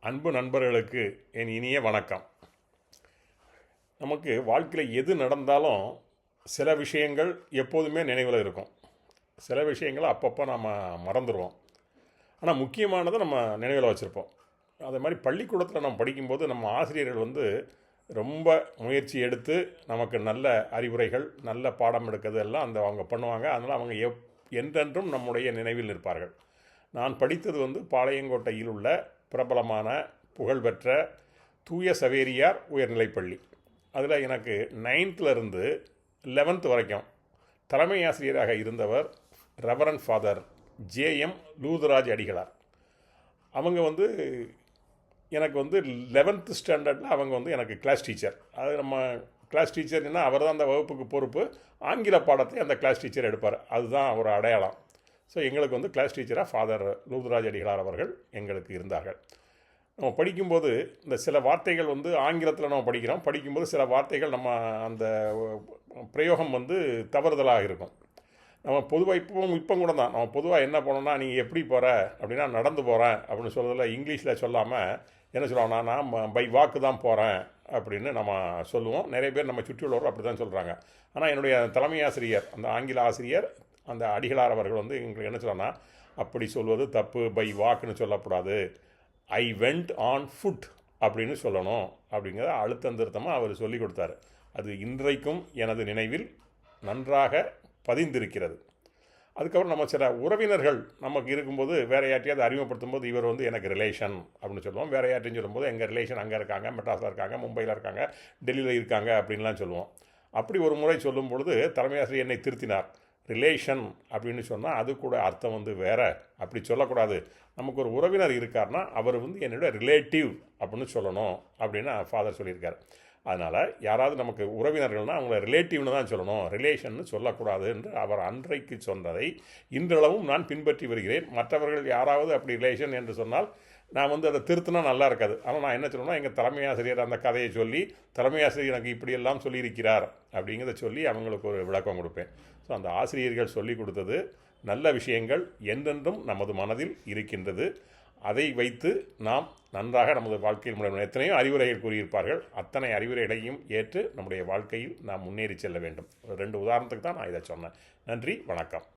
அன்பு நண்பர்களுக்கு என் இனிய வணக்கம். நமக்கு வாழ்க்கையில் எது நடந்தாலும் சில விஷயங்கள் எப்போதுமே நினைவில் இருக்கும். சில விஷயங்களை அப்பப்போ நம்ம மறந்துடுவோம். ஆனால் முக்கியமானதை நம்ம நினைவில் வச்சுருப்போம். அதே மாதிரி பள்ளிக்கூடத்தில் நம்ம படிக்கும்போது நம்ம ஆசிரியர்கள் ரொம்ப முயற்சி எடுத்து நமக்கு நல்ல அறிவுரைகள், நல்ல பாடம் எடுக்கிறது எல்லாம் அவங்க பண்ணுவாங்க. அதனால் அவங்க என்றென்றும் நம்முடைய நினைவில் இருப்பார்கள். நான் படித்தது பாளையங்கோட்டையில் உள்ள பிரபலமான புகழ்பெற்ற தூய சவேரியார் உயர்நிலைப்பள்ளி. அதில் எனக்கு 9th to 11th வரைக்கும் தலைமை ஆசிரியராக இருந்தவர் ரெவரண்ட் ஃபாதர் ஜேஎம் லூதராஜ் அடிகளார். அவங்க எனக்கு 11th ஸ்டாண்டர்டில் அவங்க எனக்கு கிளாஸ் டீச்சர். அது நம்ம கிளாஸ் டீச்சர்னா அவர் தான் அந்த வகுப்புக்கு பொறுப்பு. ஆங்கில பாடத்தை அந்த கிளாஸ் டீச்சர் எடுப்பார். அதுதான் ஒரு அடையாளம். ஸோ எங்களுக்கு கிளாஸ் டீச்சராக ஃபாதர் லூதராஜ் அடிகளார் அவர்கள் எங்களுக்கு இருந்தார்கள். நம்ம படிக்கும்போது இந்த சில வார்த்தைகள் ஆங்கிலத்தில் நம்ம படிக்கும்போது சில வார்த்தைகள் நம்ம அந்த பிரயோகம் தவறுதலாக இருக்கும். நம்ம பொதுவாக இப்போ கூட தான் நம்ம பொதுவாக என்ன பண்ணோம்னா, நீங்கள் எப்படி போகிற அப்படின்னா நடந்து போகிறேன் அப்படின்னு சொல்கிறதில்ல. இங்கிலீஷில் சொல்லாமல் என்ன சொல்லுவாங்கன்னா, நான் பை வாக்கு தான் போகிறேன் அப்படின்னு நம்ம சொல்லுவோம். நிறைய பேர் நம்ம சுற்றியுள்ளவர்கள் அப்படி தான் சொல்கிறாங்க. ஆனால் என்னுடைய தலைமை ஆசிரியர், அந்த ஆங்கில ஆசிரியர் அந்த அடிகளார் அவர்கள் எங்களுக்கு என்ன சொல்கிறாங்கன்னா, அப்படி சொல்வது தப்பு, பை வாக்குன்னு சொல்லக்கூடாது, ஐ வெண்ட் ஆன் ஃபுட் அப்படின்னு சொல்லணும் அப்படிங்கிறத அழுத்தந்திருத்தமாக அவர் சொல்லிக் கொடுத்தாரு. அது இன்றைக்கும் எனது நினைவில் நன்றாக பதிந்திருக்கிறது. அதுக்கப்புறம் நம்ம சில உறவினர்கள் நமக்கு இருக்கும்போது வேறு யார்ட்டையாவது அறிமுகப்படுத்தும் போது இவர் எனக்கு ரிலேஷன் அப்படின்னு சொல்லுவோம். வேறு யார்ட்டையும் சொல்லும்போது எங்கள் ரிலேஷன் அங்கே இருக்காங்க, மெட்ராஸில் இருக்காங்க, மும்பையில் இருக்காங்க, டெல்லியில் இருக்காங்க அப்படின்லாம் சொல்லுவோம். அப்படி ஒரு முறை சொல்லும் பொழுது தலைமை ஆசிரியர் என்னை திருத்தினார். ரிலேஷன் அப்படின்னு சொன்னால் அது கூட அர்த்தம் வேறு, அப்படி சொல்லக்கூடாது. நமக்கு ஒரு உறவினர் இருக்கார்னா அவர் என்னோட ரிலேட்டிவ் அப்படின்னு சொல்லணும் அப்படின்னு ஃபாதர் சொல்லியிருக்கார். அதனால் யாராவது நமக்கு உறவினர்கள்னால் அவங்கள ரிலேட்டிவ்னு தான் சொல்லணும், ரிலேஷன்னு சொல்லக்கூடாது என்று அவர் அன்றைக்கு சொன்னதை இன்றளவும் நான் பின்பற்றி வருகிறேன். மற்றவர்கள் யாராவது அப்படி ரிலேஷன் என்று சொன்னால் நான் அதை திருத்தினா நல்லா இருக்காது. ஆனால் நான் என்ன சொல்லணும்னா, எங்கள் தலைமை ஆசிரியர் அந்த கதையை சொல்லி, தலைமை ஆசிரியர் எனக்கு இப்படியெல்லாம் சொல்லியிருக்கிறார் அப்படிங்கிறத சொல்லி அவங்களுக்கு ஒரு விளக்கம் கொடுப்பேன். ஸோ அந்த ஆசிரியர்கள் சொல்லி கொடுத்தது நல்ல விஷயங்கள் என்றென்றும் நமது மனதில் இருக்கின்றது. அதை வைத்து நாம் நன்றாக நமது வாழ்க்கையில் முன்னேற எத்தனையோ அறிவுரைகள் கூறியிருப்பார்கள். அத்தனை அறிவுரைகளையும் ஏற்று நம்முடைய வாழ்க்கையில் நாம் முன்னேறி செல்ல வேண்டும். 2 உதாரணத்துக்கு தான் நான் இதை சொன்னேன். நன்றி, வணக்கம்.